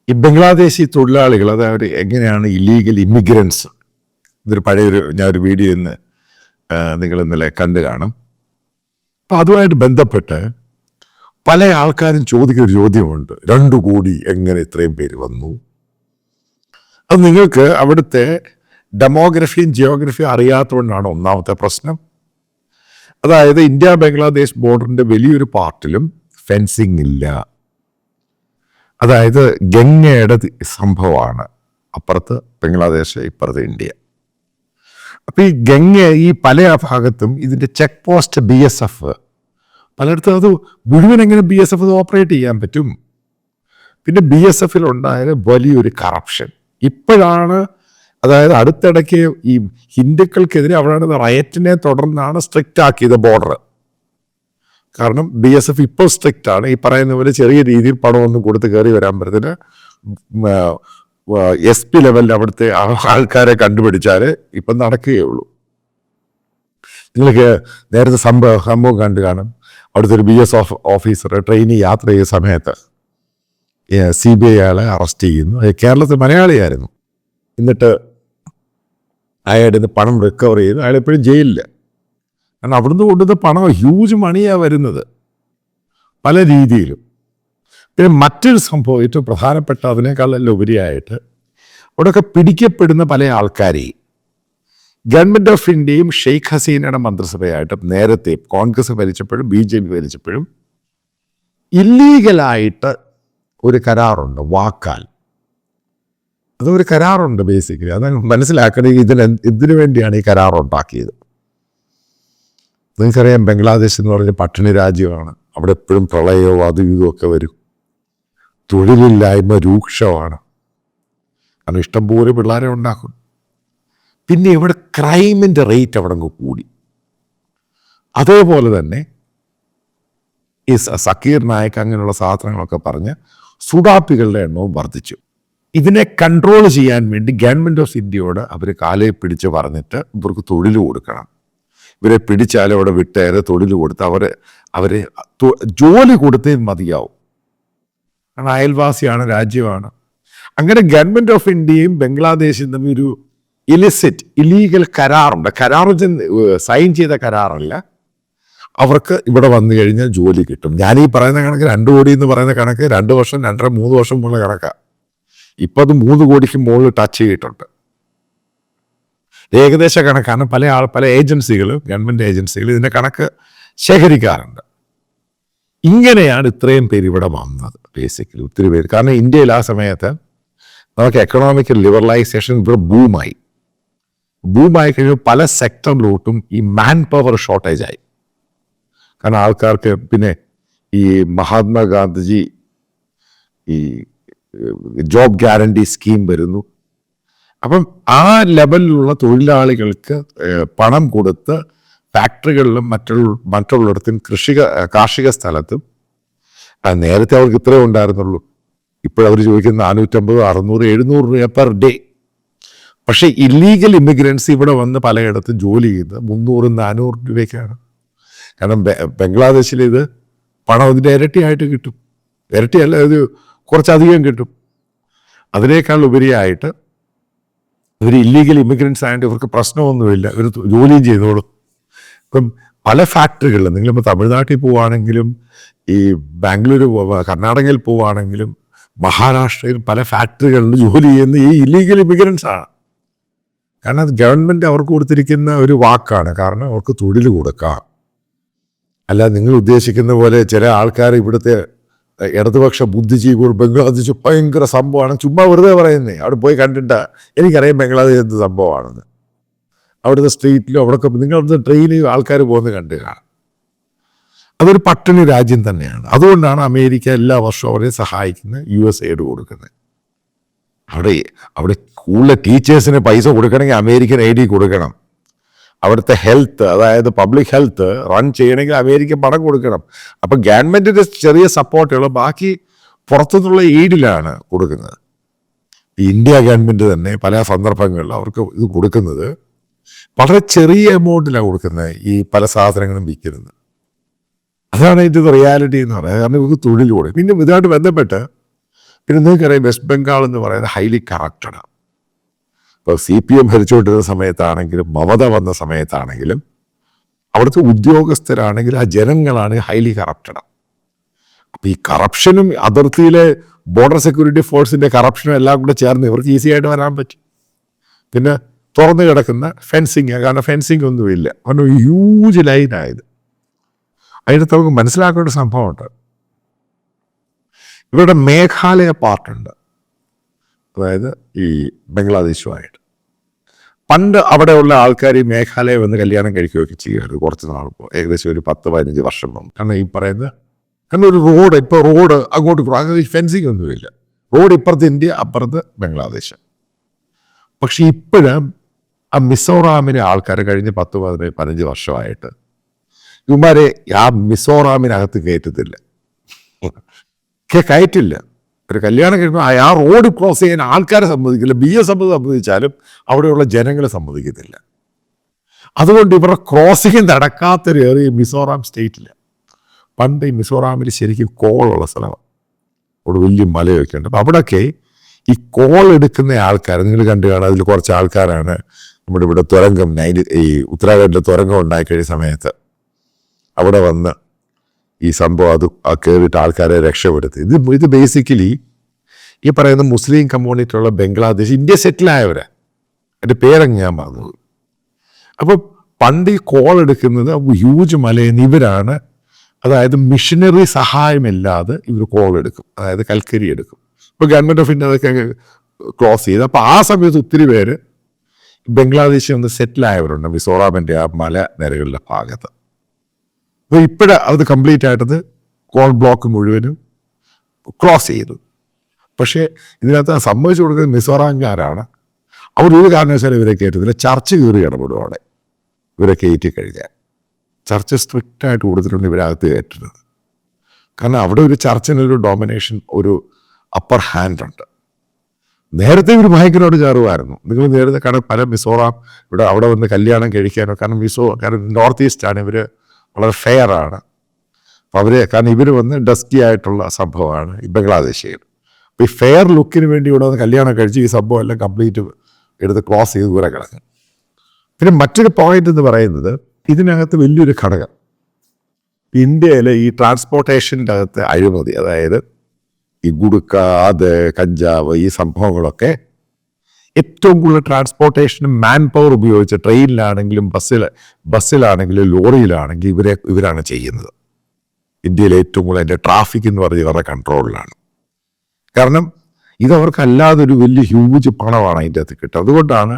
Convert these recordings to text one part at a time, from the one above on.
ഈ ബംഗ്ലാദേശി തൊഴിലാളികൾ അതായത് എങ്ങനെയാണ് ഇല്ലീഗൽ ഇമിഗ്രൻസ്, ഇതൊരു ഞാനൊരു വീഡിയോ ഇന്ന് നിങ്ങൾ ഇന്നലെ കണ്ടു കാണും. അപ്പം അതുമായിട്ട് ബന്ധപ്പെട്ട് പല ആൾക്കാരും ചോദിക്കുന്ന ഒരു ചോദ്യമുണ്ട്, 2 കോടി എങ്ങനെ ഇത്രയും പേര് വന്നു? അത് നിങ്ങൾക്ക് അവിടുത്തെ ഡെമോഗ്രഫിയും ജിയോഗ്രഫിയും അറിയാത്തതുകൊണ്ടാണ് ഒന്നാമത്തെ പ്രശ്നം. അതായത് ഇന്ത്യ ബംഗ്ലാദേശ് ബോർഡറിൻ്റെ വലിയൊരു പാർട്ടിലും ഫെൻസിങ് ഇല്ല. അതായത് ഗംഗയുടെ സംഭവമാണ്, അപ്പുറത്ത് ബംഗ്ലാദേശ് ഇപ്പുറത്ത് ഇന്ത്യ. അപ്പം ഈ ഗംഗ ഈ പല ഭാഗത്തും ഇതിൻ്റെ ചെക്ക് പോസ്റ്റ് BSF പലയിടത്തും അത് മുഴുവൻ എങ്ങനെ BSF ഓപ്പറേറ്റ് ചെയ്യാൻ പറ്റും? പിന്നെ BSF ഉണ്ടായത് വലിയൊരു കറപ്ഷൻ ഇപ്പോഴാണ്. അതായത് അടുത്തിടയ്ക്ക് ഈ ഹിന്ദുക്കൾക്കെതിരെ അവിടെ റയറ്റിനെ തുടർന്നാണ് സ്ട്രിക്റ്റ് ആക്കിയത് ബോർഡർ. കാരണം BSF ഇപ്പോൾ സ്ട്രിക്റ്റ് ആണ്. ഈ പറയുന്ന പോലെ ചെറിയ രീതിയിൽ പണമൊന്നും കൊടുത്ത് കയറി വരാൻ പറ്റത്തിന്. SP ലെവലിൽ അവിടുത്തെ ആൾക്കാരെ കണ്ടുപിടിച്ചാൽ ഇപ്പം നടക്കുകയുള്ളൂ. നിങ്ങൾക്ക് നേരത്തെ സംഭവം കണ്ടു കാണും. അവിടുത്തെ ഒരു BSF ഓഫീസർ ട്രെയിനിൽ യാത്ര ചെയ്ത സമയത്ത് CBI അയാളെ അറസ്റ്റ് ചെയ്യുന്നു. കേരളത്തിൽ മലയാളിയായിരുന്നു. എന്നിട്ട് അയാളുടെ നിന്ന് പണം റിക്കവർ ചെയ്തു. അയാളെപ്പോഴും ജയിലില്ല. കാരണം അവിടുന്ന് കൊണ്ടുവന്ന പണം ഹ്യൂജ് മണിയാണ് വരുന്നത് പല രീതിയിലും. പിന്നെ മറ്റൊരു സംഭവം ഏറ്റവും പ്രധാനപ്പെട്ട അതിനേക്കാളെല്ലാം ഉപരിയായിട്ട് അവിടെയൊക്കെ പിടിക്കപ്പെടുന്ന പല ആൾക്കാരെയും ഗവൺമെൻറ് ഓഫ് ഇന്ത്യയും ഷെയ്ഖ് ഹസീനയുടെ മന്ത്രിസഭയായിട്ടും നേരത്തെ കോൺഗ്രസ് ഭരിച്ചപ്പോഴും BJP ഭരിച്ചപ്പോഴും ഇല്ലീഗലായിട്ട് ഒരു കരാറുണ്ട്, വാക്കാൽ. അതൊരു കരാറുണ്ട് ബേസിക്കലി. അത് മനസ്സിലാക്കണമെങ്കിൽ ഇതിനു വേണ്ടിയാണ് ഈ കരാറുണ്ടാക്കിയത്. നിങ്ങൾക്കറിയാം, ബംഗ്ലാദേശ് എന്ന് പറഞ്ഞ പട്ടിണി രാജ്യമാണ്. അവിടെ എപ്പോഴും പ്രളയവും അതും ഇതുമൊക്കെ വരും. തൊഴിലില്ലായ്മ രൂക്ഷമാണ്. കാരണം ഇഷ്ടംപോലെ പിള്ളേരെ ഉണ്ടാക്കും. പിന്നെ ഇവിടെ ക്രൈമിൻ്റെ റേറ്റ് അവിടെ അങ്ങ് കൂടി. അതേപോലെ തന്നെ ഈ സക്കീർ നായക് അങ്ങനെയുള്ള സാധനങ്ങളൊക്കെ പറഞ്ഞ് സുഡാപ്പികളുടെ എണ്ണവും വർദ്ധിച്ചു. ഇതിനെ കൺട്രോൾ ചെയ്യാൻ വേണ്ടി ഗവൺമെൻറ് ഓഫ് ഇന്ത്യയോട് അവർ കാലയെ പിടിച്ച് പറഞ്ഞിട്ട് ഇവർക്ക് തൊഴിൽ കൊടുക്കണം. ഇവരെ പിടിച്ചാലും അവിടെ വിട്ടേരെ തൊഴിൽ കൊടുത്ത് അവരെ ജോലി കൊടുത്തേ മതിയാവും. കാരണം അയൽവാസിയാണ്, രാജ്യമാണ്. അങ്ങനെ ഗവൺമെൻറ് ഓഫ് ഇന്ത്യയും ബംഗ്ലാദേശും തമ്മിൽ ഒരു ഇല്ലീഗൽ കരാറുണ്ട്. കരാർ സൈൻ ചെയ്ത കരാറല്ല. അവർക്ക് ഇവിടെ വന്നു കഴിഞ്ഞാൽ ജോലി കിട്ടും. ഞാനീ പറയുന്ന കണക്ക് 2 കോടി എന്ന് പറയുന്ന കണക്ക് 2 വർഷം 2.5 3 വർഷം മുകളിൽ കണക്കാണ്. ഇപ്പം അത് 3 കോടിക്ക് മുകളിൽ ടച്ച് ചെയ്തിട്ടുണ്ട്. ഏകദേശ കണക്കാണ്. പല ഏജൻസികൾ, ഗവൺമെൻറ് ഏജൻസികൾ ഇതിൻ്റെ കണക്ക് ശേഖരിക്കാറുണ്ട്. ഇങ്ങനെയാണ് ഇത്രയും പേര് ഇവിടെ വന്നത് ബേസിക്കലി, ഒത്തിരി പേര്. കാരണം ഇന്ത്യയിൽ ആ സമയത്ത് നമുക്ക് എക്കണോമിക്കൽ ലിബറലൈസേഷൻ ഇവിടെ ബൂമായി കഴിഞ്ഞു. പല സെക്ടറിലോട്ടും ഈ മാൻ പവർ ഷോർട്ടേജായി. കാരണം ആൾക്കാർക്ക് പിന്നെ ഈ മഹാത്മാഗാന്ധിജി ഈ ജോബ് ഗ്യാരണ്ടി സ്കീം വരുന്നു. അപ്പം ആ ലെവലിലുള്ള തൊഴിലാളികൾക്ക് പണം കൊടുത്ത് ഫാക്ടറികളിലും മറ്റുള്ളിടത്തും കാർഷിക സ്ഥലത്തും നേരത്തെ അവർക്ക് ഇത്രേ ഉണ്ടായിരുന്നുള്ളൂ. ഇപ്പോഴവർ ചോദിക്കുന്ന 450, 600, 700 രൂപ പെർ ഡേ. പക്ഷേ ഇല്ലീഗൽ ഇമിഗ്രൻസ് ഇവിടെ വന്ന് പലയിടത്തും ജോലി ചെയ്ത് 300, 400 രൂപയ്ക്കാണ്. കാരണം ബംഗ്ലാദേശിൽ ഇത് പണം ഇതിൻ്റെ ഇരട്ടിയായിട്ട് കിട്ടും. ഇരട്ടിയല്ല, ഇത് കുറച്ചധികം കിട്ടും. അതിനേക്കാൾ ഉപരിയായിട്ട് ഇവർ ഇല്ലീഗൽ ഇമിഗ്രൻസ് ആയതുകൊണ്ട് ഇവർക്ക് പ്രശ്നമൊന്നുമില്ല, ഇവർ ജോലിയും ചെയ്തോളും. ഇപ്പം പല ഫാക്ടറികളിലും നിങ്ങളിപ്പോൾ തമിഴ്നാട്ടിൽ പോവുകയാണെങ്കിലും ഈ ബാംഗ്ലൂർ കർണാടകയിൽ പോവുകയാണെങ്കിലും മഹാരാഷ്ട്രയിൽ പല ഫാക്ടറികളിൽ ജോലി ചെയ്യുന്ന ഈ ഇല്ലീഗൽ ഇമിഗ്രൻസ് ആണ്. കാരണം അത് ഗവൺമെൻറ് അവർക്ക് കൊടുത്തിരിക്കുന്ന ഒരു വാക്കാണ്. കാരണം അവർക്ക് തൊഴിൽ കൊടുക്കാം. അല്ല നിങ്ങൾ ഉദ്ദേശിക്കുന്ന പോലെ ചില ആൾക്കാർ ഇവിടുത്തെ ഇടതുപക്ഷ ബുദ്ധിജീവികൾ ബംഗ്ലാദേശ് ഭയങ്കര സംഭവമാണ് ചുമ്മാ വെറുതെ പറയുന്നേ. അവിടെ പോയി കണ്ടിട്ട് എനിക്കറിയാം ബംഗ്ലാദേശ് എന്ത് സംഭവമാണെന്ന്. അവിടുത്തെ സ്ട്രീറ്റിലും അവിടെയൊക്കെ നിങ്ങളവിടുത്തെ ട്രെയിനിൽ ആൾക്കാർ പോകുന്നത് കണ്ടു കാണാം. അതൊരു പട്ടിണി രാജ്യം തന്നെയാണ്. അതുകൊണ്ടാണ് അമേരിക്ക എല്ലാ വർഷവും അവരെ സഹായിക്കുന്ന US എയ്ഡ് കൊടുക്കുന്നത്. അവിടെ സ്കൂളിലെ ടീച്ചേഴ്സിന് പൈസ കൊടുക്കണമെങ്കിൽ അമേരിക്കൻ എയ്ഡ് കൊടുക്കണം. അവിടുത്തെ ഹെൽത്ത്, അതായത് പബ്ലിക് ഹെൽത്ത് റൺ ചെയ്യണമെങ്കിൽ അമേരിക്ക പണം കൊടുക്കണം. അപ്പം ഗവൺമെൻറ്റിൻ്റെ ചെറിയ സപ്പോർട്ടുകൾ ബാക്കി പുറത്തുനിന്നുള്ള എയ്ഡിലാണ് കൊടുക്കുന്നത്. ഇന്ത്യ ഗവൺമെൻറ് തന്നെ പല സന്ദർഭങ്ങളിലും അവർക്ക് ഇത് കൊടുക്കുന്നത് വളരെ ചെറിയ എമൗണ്ടിലാണ് കൊടുക്കുന്നത് ഈ പല സാധനങ്ങളും വിൽക്കുന്നത്. അതാണ് ഇതിൻ്റെ റിയാലിറ്റി എന്ന് പറയുന്നത്. കാരണം ഇവർക്ക് തൊഴിൽ കൊടുക്കും. പിന്നെ ഇതുമായിട്ട് ബന്ധപ്പെട്ട് പിന്നെ നിങ്ങൾക്കറിയാം വെസ്റ്റ് ബംഗാൾ എന്ന് പറയുന്നത് ഹൈലി കറപ്റ്റഡാണ്. ഇപ്പോൾ CPM ഭരിച്ചുകൊണ്ടിരുന്ന സമയത്താണെങ്കിലും മമത വന്ന സമയത്താണെങ്കിലും അവിടുത്തെ ഉദ്യോഗസ്ഥരാണെങ്കിൽ ആ ജനങ്ങളാണ് ഹൈലി കറപ്റ്റഡാണ്. അപ്പം ഈ കറപ്ഷനും അതിർത്തിയിലെ ബോർഡർ സെക്യൂരിറ്റി ഫോഴ്സിൻ്റെ കറപ്ഷനും എല്ലാം കൂടെ ചേർന്ന് ഇവർക്ക് ഈസി ആയിട്ട് വരാൻ പറ്റും. പിന്നെ തുറന്നു കിടക്കുന്ന ഫെൻസിങ്, കാരണം ഫെൻസിങ് ഒന്നുമില്ല, കാരണം ഹ്യൂജ് ലൈനായത്. അതിനകത്ത് നമുക്ക് മനസ്സിലാക്കേണ്ട ഒരു സംഭവമുണ്ട്. ഇവരുടെ മേഘാലയ പാർട്ടുണ്ട്, അതായത് ഈ ബംഗ്ലാദേശുമായിട്ട്. പണ്ട് അവിടെയുള്ള ആൾക്കാർ ഈ മേഘാലയ വന്ന് കല്യാണം കഴിക്കുകയൊക്കെ ചെയ്യുമായിരുന്നു കുറച്ച് നാളിപ്പോൾ, ഏകദേശം ഒരു 10-15 വർഷം മുമ്പ്. കാരണം ഈ പറയുന്നത്, കാരണം ഒരു റോഡ്, ഇപ്പോൾ റോഡ് അങ്ങോട്ട് ഫെൻസിങ് ഒന്നുമില്ല, റോഡ് ഇപ്പുറത്ത് ഇന്ത്യ അപ്പുറത്ത് ബംഗ്ലാദേശ്. പക്ഷെ ഇപ്പോഴും ആ മിസോറാമിലെ ആൾക്കാർ കഴിഞ്ഞ 10-15 വർഷമായിട്ട് ഇവന്മാരെ ആ മിസോറാമിനകത്ത് കയറ്റത്തില്ല, കയറ്റില്ല. ഒരു കല്യാണം കഴിയുമ്പോൾ ആ റോഡ് ക്രോസ് ചെയ്യാൻ ആൾക്കാരെ സമ്മതിക്കില്ല. BS സമ്മതിച്ചാലും അവിടെയുള്ള ജനങ്ങളെ സമ്മതിക്കത്തില്ല. അതുകൊണ്ട് ഇവരുടെ ക്രോസിങ് നടക്കാത്തൊരു ഏറിയ മിസോറാം സ്റ്റേറ്റിൽ. പണ്ട് ഈ മിസോറാമിൽ ശരിക്കും കോളുള്ള സ്ഥലമാണ്, അവിടെ വലിയ മലയൊക്കെ ഉണ്ട്. അപ്പം അവിടെയൊക്കെ ഈ കോൾ എടുക്കുന്ന ആൾക്കാർ നിങ്ങൾ കണ്ടു കാണാം. അതിൽ കുറച്ച് ആൾക്കാരാണ് നമ്മുടെ ഇവിടെ തുരങ്കം, ഈ ഉത്തരാഖണ്ഡിലെ തുരങ്കം ഉണ്ടായിക്കഴിഞ്ഞ സമയത്ത് അവിടെ വന്ന് ഈ സംഭവം അത് കയറിയിട്ട് ആൾക്കാരെ രക്ഷപ്പെടുത്തി. ഇത് ബേസിക്കലി ഈ പറയുന്ന മുസ്ലിം കമ്മ്യൂണിറ്റിയുള്ള ബംഗ്ലാദേശ് ഇന്ത്യ സെറ്റിലായവരാ. എൻ്റെ പേരങ്ങ് ഞാൻ പറഞ്ഞത്. അപ്പോൾ പണ്ട് ഈ കോൾ എടുക്കുന്നത് ഹ്യൂജ് മലയിൽ നിന്ന് ഇവരാണ്, അതായത് മിഷനറി സഹായമില്ലാതെ ഇവർ കോൾ എടുക്കും, അതായത് കൽക്കരി എടുക്കും. ഇപ്പോൾ ഗവൺമെൻറ് ഓഫ് ഇന്ത്യ അതൊക്കെ ക്ലോസ് ചെയ്ത്. അപ്പോൾ ആ സമയത്ത് ഒത്തിരി പേര് ബംഗ്ലാദേശിൽ ഒന്ന് സെറ്റിലായവരുണ്ട് മിസോറാമിൻ്റെ ആ മല നിരകളുടെ ഭാഗത്ത്. അപ്പോൾ ഇപ്പോഴും അത് കംപ്ലീറ്റ് ആയിട്ടത് കോൾ ബ്ലോക്ക് മുഴുവനും ക്രോസ് ചെയ്തു. പക്ഷേ ഇതിനകത്ത് സമ്മതിച്ചു കൊടുക്കുന്നത് മിസോറാംകാരാണ്. അവർ ഒരു കാരണവശാലും ഇവരെ കയറ്റത്തില്ല. ചർച്ച് കയറി ഇടപെടും അവിടെ ഇവരെ കയറ്റി കഴിഞ്ഞാൽ. ചർച്ച് സ്ട്രിക്റ്റായിട്ട് കൊടുത്തിട്ടുണ്ട് ഇവരകത്ത് കയറ്റുന്നത്. കാരണം അവിടെ ഒരു ചർച്ചിനൊരു ഡോമിനേഷൻ, ഒരു അപ്പർ ഹാൻഡ് ഉണ്ട്. നേരത്തെ ഇവർ ഭയങ്കരമായിട്ട് ചേർവായിരുന്നു. നിങ്ങൾ നേരത്തെ കാരണം പല മിസോറാം ഇവിടെ അവിടെ വന്ന് കല്യാണം കഴിക്കാനോ, കാരണം നോർത്ത് ഈസ്റ്റാണ്, ഇവർ വളരെ ഫെയർ ആണ്. അപ്പോൾ കാരണം ഇവർ വന്ന് ഡസ്റ്റി ആയിട്ടുള്ള സംഭവമാണ് ഈ ബംഗ്ലാദേശികൾ. അപ്പോൾ ഈ ഫെയർ ലുക്കിന് വേണ്ടി ഇവിടെ വന്ന് കല്യാണം കഴിച്ച് ഈ സംഭവം എല്ലാം കംപ്ലീറ്റ് എടുത്ത് ക്ലോസ് ചെയ്ത് ദൂരെ കിടക്കും. പിന്നെ മറ്റൊരു പോയിന്റ് എന്ന് പറയുന്നത്, ഇതിനകത്ത് വലിയൊരു ഘടകം ഇന്ത്യയിലെ ഈ ട്രാൻസ്പോർട്ടേഷൻ്റെ അകത്ത് അഴിമതി, അതായത് ഈ ഗുഡ്ക, അത് കഞ്ചാവ്, ഈ സംഭവങ്ങളൊക്കെ ഏറ്റവും കൂടുതൽ ട്രാൻസ്പോർട്ടേഷനും മാൻ പവർ ഉപയോഗിച്ച് ട്രെയിനിലാണെങ്കിലും ബസ്സിലാണെങ്കിലും ലോറിയിലാണെങ്കിലും ഇവരാണ് ചെയ്യുന്നത്. ഇന്ത്യയിലെ ഏറ്റവും കൂടുതൽ അതിൻ്റെ ട്രാഫിക് എന്ന് പറഞ്ഞ് ഇവരുടെ കൺട്രോളിലാണ്. കാരണം ഇതവർക്ക് അല്ലാതെ ഒരു വലിയ ഹ്യൂജ് പണമാണ് അതിൻ്റെ അകത്ത് കിട്ടുക. അതുകൊണ്ടാണ്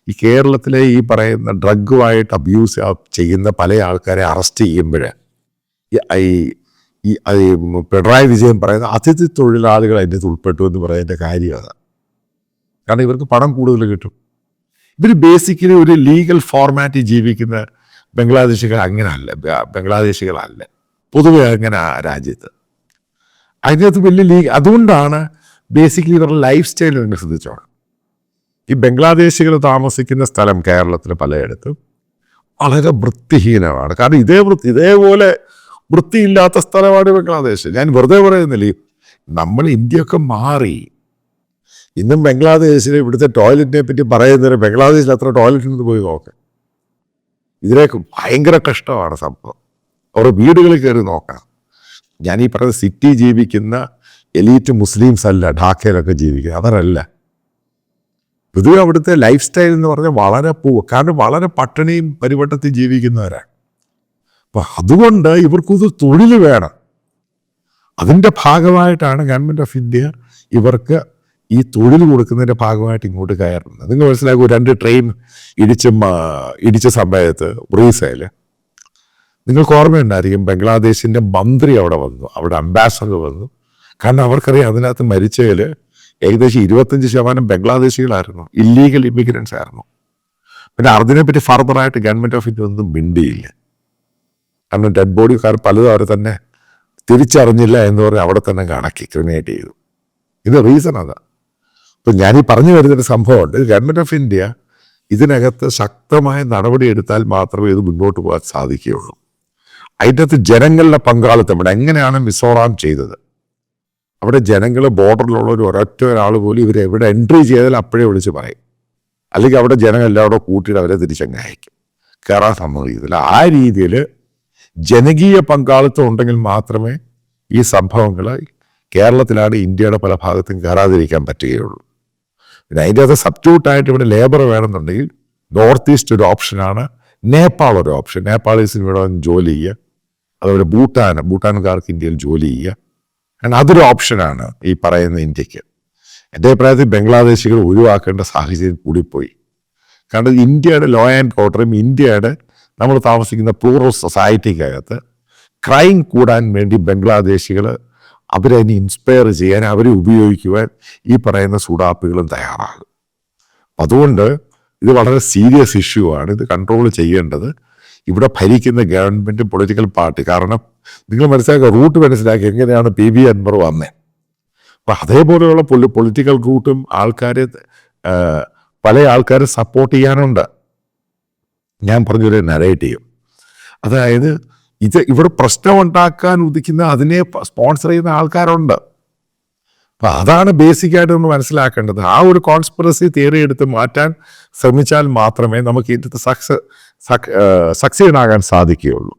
ഈ കേരളത്തിലെ ഈ പറയുന്ന ഡ്രഗുമായിട്ട് അബ്യൂസ് ചെയ്യുന്ന പല ആൾക്കാരെ അറസ്റ്റ് ചെയ്യുമ്പോൾ ഈ പിണറായി വിജയൻ പറയുന്ന അതിഥി തൊഴിലാളികൾ അതിൻ്റെ ഉൾപ്പെട്ടു എന്ന് പറയുന്നതിൻ്റെ കാര്യം അതാണ്. കാരണം ഇവർക്ക് പണം കൂടുതൽ കിട്ടും. ഇവർ ബേസിക്കലി ഒരു ലീഗൽ ഫോർമാറ്റിൽ ജീവിക്കുന്ന ബംഗ്ലാദേശികളല്ല പൊതുവെ അങ്ങനെ ആ രാജ്യത്ത്. അതിനകത്ത് വലിയ ലീഗ്. അതുകൊണ്ടാണ് ബേസിക്കലി ഇവരുടെ ലൈഫ് സ്റ്റൈൽ നിങ്ങൾ ശ്രദ്ധിച്ചോണം. ഈ ബംഗ്ലാദേശികൾ താമസിക്കുന്ന സ്ഥലം കേരളത്തിൽ പലയിടത്തും വളരെ വൃത്തിഹീനമാണ്. കാരണം ഇതേപോലെ വൃത്തിയില്ലാത്ത സ്ഥലമാണ് ബംഗ്ലാദേശ്. ഞാൻ വെറുതെ പറയുന്നില്ല, നമ്മൾ ഇന്ത്യയൊക്കെ മാറി. ഇന്നും ബംഗ്ലാദേശിൽ ഇവിടുത്തെ ടോയ്ലറ്റിനെ പറ്റി പറയുന്നതിന് ബംഗ്ലാദേശിൽ അത്ര ടോയ്ലറ്റിൽ നിന്ന് പോയി നോക്കാം. ഇതിലേക്ക് ഭയങ്കര കഷ്ടമാണ് സംഭവം. അവരുടെ വീടുകളിൽ കയറി നോക്കാം. ഞാൻ ഈ പറയുന്ന സിറ്റി ജീവിക്കുന്ന എലീറ്റ് മുസ്ലിംസ് അല്ല ഢാക്കയിലൊക്കെ ജീവിക്കുക, അതല്ല. പൊതുവെ അവിടുത്തെ ലൈഫ് സ്റ്റൈൽ എന്ന് പറഞ്ഞാൽ വളരെ കാരണം വളരെ പട്ടിണിയും പരിവട്ടത്തിൽ ജീവിക്കുന്നവരാണ്. അപ്പം അതുകൊണ്ട് ഇവർക്കൊരു തൊഴിൽ വേണം. അതിൻ്റെ ഭാഗമായിട്ടാണ് ഗവൺമെൻറ് ഓഫ് ഇന്ത്യ ഇവർക്ക് ഈ തൊഴിൽ കൊടുക്കുന്നതിൻ്റെ ഭാഗമായിട്ട് ഇങ്ങോട്ട് കയറുന്നത്. നിങ്ങൾ മനസ്സിലാക്കൂ, 2 ട്രെയിൻ ഇടിച്ച സമയത്ത് ഒറീസയിൽ നിങ്ങൾക്ക് ഓർമ്മയുണ്ടായിരിക്കും, ബംഗ്ലാദേശിൻ്റെ മന്ത്രി അവിടെ വന്നു, അവിടെ അംബാസഡർ വന്നു. കാരണം അവർക്കറിയാം അതിനകത്ത് മരിച്ചതിൽ ഏകദേശം 25% ബംഗ്ലാദേശികളായിരുന്നു, ഇല്ലീഗൽ ഇമിഗ്രൻസ് ആയിരുന്നു. പിന്നെ അതിനെപ്പറ്റി ഫർദറായിട്ട് ഗവൺമെൻറ് ഓഫ് ഇന്ത്യ ഒന്നും മിണ്ടിയില്ല. കാരണം ഡെഡ് ബോഡിക്കാർ പലതും അവർ തന്നെ തിരിച്ചറിഞ്ഞില്ല എന്ന് പറഞ്ഞ് അവിടെ തന്നെ കണക്കി ക്രിമിനേറ്റ് ചെയ്തു. ഇത് റീസൺ അതാ. അപ്പം ഞാനീ പറഞ്ഞു വരുന്നൊരു സംഭവമുണ്ട്. ഗവൺമെൻറ് ഓഫ് ഇന്ത്യ ഇതിനകത്ത് ശക്തമായ നടപടി എടുത്താൽ മാത്രമേ ഇത് മുന്നോട്ട് പോകാൻ സാധിക്കുകയുള്ളൂ. അതിൻ്റെ അകത്ത് ജനങ്ങളുടെ പങ്കാളിത്തം. ഇവിടെ എങ്ങനെയാണ് മിസോറാം ചെയ്തത്? അവിടെ ജനങ്ങൾ ബോർഡറിലുള്ള ഒരൊറ്റ ഒരാൾ പോലും ഇവരെ എവിടെ എൻട്രി ചെയ്താൽ അപ്പോഴേ വിളിച്ച് പറയും. അല്ലെങ്കിൽ അവിടെ ജനങ്ങൾ എല്ലാവരും കൂട്ടിയിട്ട് അവരെ തിരിച്ചങ്ങ് അയക്കും, കയറാൻ സമ്മതിക്കത്തില്ല. ആ രീതിയിൽ ജനകീയ പങ്കാളിത്തം ഉണ്ടെങ്കിൽ മാത്രമേ ഈ സംഭവങ്ങൾ കേരളത്തിലാണ് ഇന്ത്യയുടെ പല ഭാഗത്തും കയറാതിരിക്കാൻ പറ്റുകയുള്ളൂ. പിന്നെ അതിൻ്റെ അകത്ത് സബ്സ്റ്റിറ്റ്യൂട്ടായിട്ട് ഇവിടെ ലേബർ വേണമെന്നുണ്ടെങ്കിൽ നോർത്ത് ഈസ്റ്റ് ഒരു ഓപ്ഷനാണ്, നേപ്പാൾ ഒരു ഓപ്ഷൻ. നേപ്പാളീസിന് ഇവിടെ വന്ന് ജോലി ചെയ്യുക, അതുപോലെ ഭൂട്ടാൻകാർക്ക് ഇന്ത്യയിൽ ജോലി ചെയ്യുക, കാരണം അതൊരു ഓപ്ഷനാണ് ഈ പറയുന്ന ഇന്ത്യക്ക്. എൻ്റെ അഭിപ്രായത്തിൽ ബംഗ്ലാദേശികൾ ഒഴിവാക്കേണ്ട സാഹചര്യം കൂടിപ്പോയി. കാരണം ഇന്ത്യയുടെ ലോ ആൻഡ് ഓർഡറും ഇന്ത്യയുടെ നമ്മൾ താമസിക്കുന്ന പ്ലൂറൽ സൊസൈറ്റിക്കകത്ത് ക്രൈം കൂടാൻ വേണ്ടി ബംഗ്ലാദേശികൾ അവരതിനെ ഇൻസ്പയർ ചെയ്യാൻ, അവരെ ഉപയോഗിക്കുവാൻ ഈ പറയുന്ന സൂഡാപ്പുകളും തയ്യാറാകും. അതുകൊണ്ട് ഇത് വളരെ സീരിയസ് ഇഷ്യൂ ആണ്. ഇത് കൺട്രോൾ ചെയ്യേണ്ടത് ഇവിടെ ഭരിക്കുന്ന ഗവൺമെൻറ്, പൊളിറ്റിക്കൽ പാർട്ടി. കാരണം നിങ്ങൾ മനസ്സിലാക്കുക, റൂട്ട് മനസ്സിലാക്കി എങ്ങനെയാണ് PV അൻവർ വന്നത്. അപ്പം അതേപോലെയുള്ള പൊളിറ്റിക്കൽ റൂട്ടും പല ആൾക്കാരെ സപ്പോർട്ട് ചെയ്യാനുണ്ട്. ഞാൻ പറഞ്ഞൊരു നരേറ്റീവ്, അതായത് ഇവിടെ പ്രശ്നമുണ്ടാക്കാൻ ഉദിക്കുന്ന അതിനെ സ്പോൺസർ ചെയ്യുന്ന ആൾക്കാരുണ്ട്. അപ്പം അതാണ് ബേസിക്കായിട്ട് നമ്മൾ മനസ്സിലാക്കേണ്ടത്. ആ ഒരു കോൺസ്പിറസി തിയറി എടുത്ത് മാറ്റാൻ ശ്രമിച്ചാൽ മാത്രമേ നമുക്ക് ഇതിൻ്റെ സക്സീഡ് ആകാൻ സാധിക്കുകയുള്ളൂ.